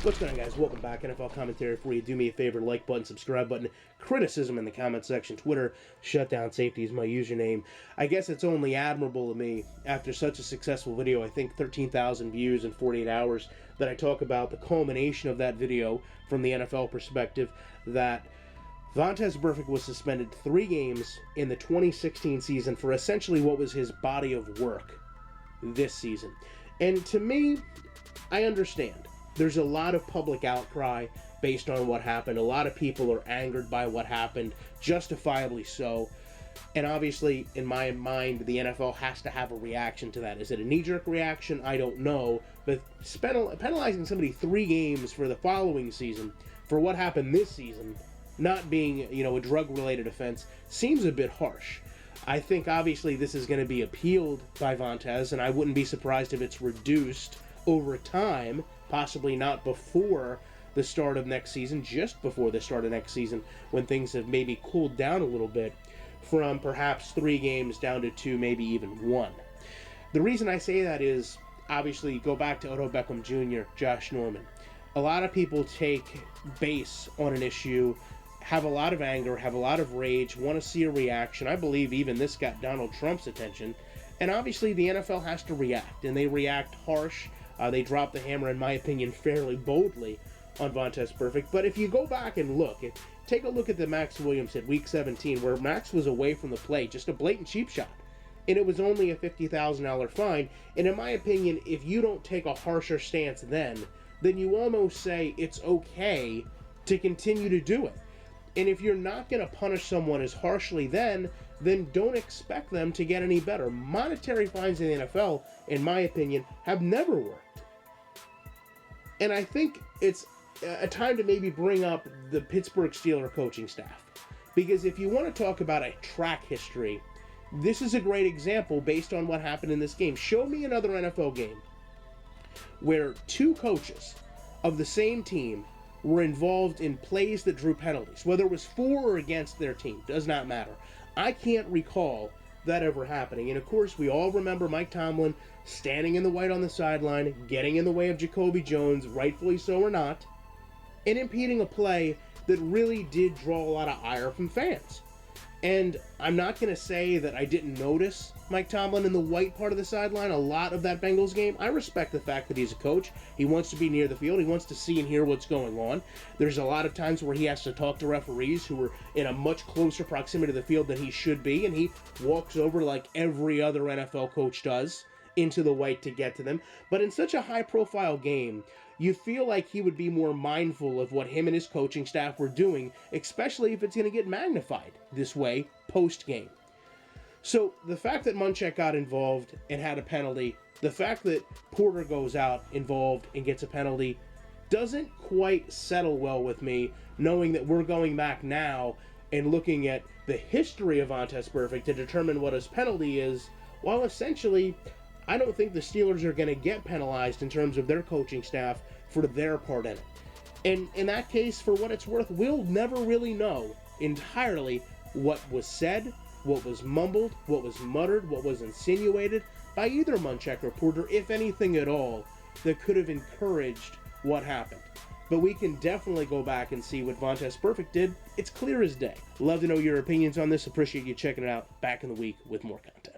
What's going on, guys? Welcome back. NFL commentary for you. Do me a favor, like button, subscribe button, criticism in the comment section. Twitter, shutdown safety is my username. I guess it's only admirable of me, after such a successful video, I think 13,000 views in 48 hours, that I talk about the culmination of that video from the NFL perspective, that Vontaze Burfict was suspended 3 games in the 2016 season for essentially what was his body of work this season. And to me, I understand. There's a lot of public outcry based on what happened. A lot of people are angered by what happened, justifiably so. And obviously, in my mind, the NFL has to have a reaction to that. Is it a knee-jerk reaction? I don't know. But penalizing somebody 3 games for the following season for what happened this season, not being, a drug-related offense, seems a bit harsh. I think, obviously, this is going to be appealed by Vontaze, and I wouldn't be surprised if it's reduced over time, possibly not before the start of next season, just before the start of next season, when things have maybe cooled down a little bit, from perhaps 3 games down to 2, maybe even 1. The reason I say that is, obviously, go back to Odell Beckham Jr., Josh Norman. A lot of people take base on an issue, have a lot of anger, have a lot of rage, want to see a reaction. I believe even this got Donald Trump's attention. And obviously the NFL has to react, and they react harsh. They drop the hammer, in my opinion, fairly boldly on Vontaze Burfict. But if you go back and take a look at the Max Williams hit, Week 17, where Max was away from the play, just a blatant cheap shot. And it was only a $50,000 fine. And in my opinion, if you don't take a harsher stance then you almost say it's okay to continue to do it. And if you're not going to punish someone as harshly then don't expect them to get any better. Monetary fines in the NFL, in my opinion, have never worked. And I think it's a time to maybe bring up the Pittsburgh Steelers coaching staff. Because if you want to talk about a track history, this is a great example based on what happened in this game. Show me another NFL game where 2 coaches of the same team were involved in plays that drew penalties, whether it was for or against their team, does not matter. I can't recall that ever happening. And of course, we all remember Mike Tomlin standing in the white on the sideline, getting in the way of Jacoby Jones, rightfully so or not, and impeding a play that really did draw a lot of ire from fans. And I'm not going to say that I didn't notice Mike Tomlin in the white part of the sideline a lot of that Bengals game. I respect the fact that he's a coach. He wants to be near the field. He wants to see and hear what's going on. There's a lot of times where he has to talk to referees who are in a much closer proximity to the field than he should be, and he walks over like every other NFL coach does into the white to get to them. But in such a high-profile game, you feel like he would be more mindful of what him and his coaching staff were doing, especially if it's going to get magnified this way post-game. So the fact that Munchak got involved and had a penalty, the fact that Porter goes out involved and gets a penalty, doesn't quite settle well with me, knowing that we're going back now and looking at the history of Vontaze Burfict to determine what his penalty is, while essentially I don't think the Steelers are going to get penalized in terms of their coaching staff for their part in it. And in that case, for what it's worth, we'll never really know entirely what was said, what was mumbled, what was muttered, what was insinuated by either Munchak or Porter, if anything at all, that could have encouraged what happened. But we can definitely go back and see what Vontaze Burfict did. It's clear as day. Love to know your opinions on this. Appreciate you checking it out. Back in the week with more content.